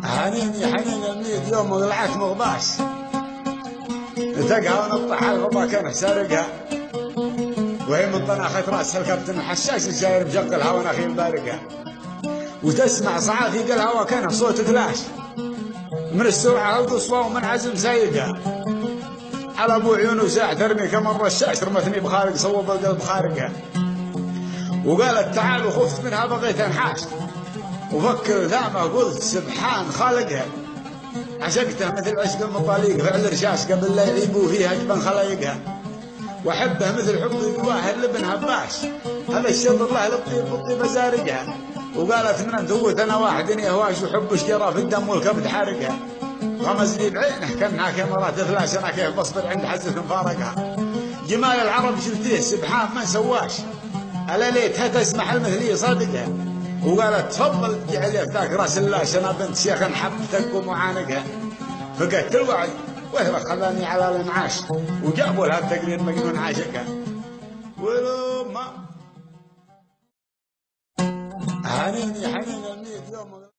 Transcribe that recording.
حنيني حنين الميت يوم طلعت مغباش نتقها ونطح الغبا كان سارقها وهي من طناخة راسها الكابتن حشاش الشاير بشقلها وناخي مباركها وتسمع صعاثي قالها وكان صوت كلاش من السرعة القصوى ومن عزم سايقها على ابو عيونه ساع ترمي كمن رشاش رمتني بخارق صوب القلب خارقها وقالت تعالوا خفت منها بغيت انحاش وفكر ثامه قلت سبحان خالقها عشقتها مثل عشق المطاليق فعل رشاش قبل لا يعيبوا فيها جبن خلايقها واحبها مثل حب الواحد لبن هباش هذا الشطر له للطيب بالطيب زارقها وقالت من انت قلت انا واحد اني اهواش وحب شجره في الدم والكبد حارقها غمز لي بعينه كانها كاميرات فلاش انا كيف بصبر عند حزه مفارقها جمال العرب شفتيه سبحان ما سواش الا ليتها تسمح المثلي صادقها وقالت تفضل جعل يفتاك راس الله انا بنت شيخ حبتك ومعانقها فقدت الوعي وهو خلاني على المعاش وجابوا لها التقرير مجنون عاشقها ولو ما حنيني حنين الميت يوم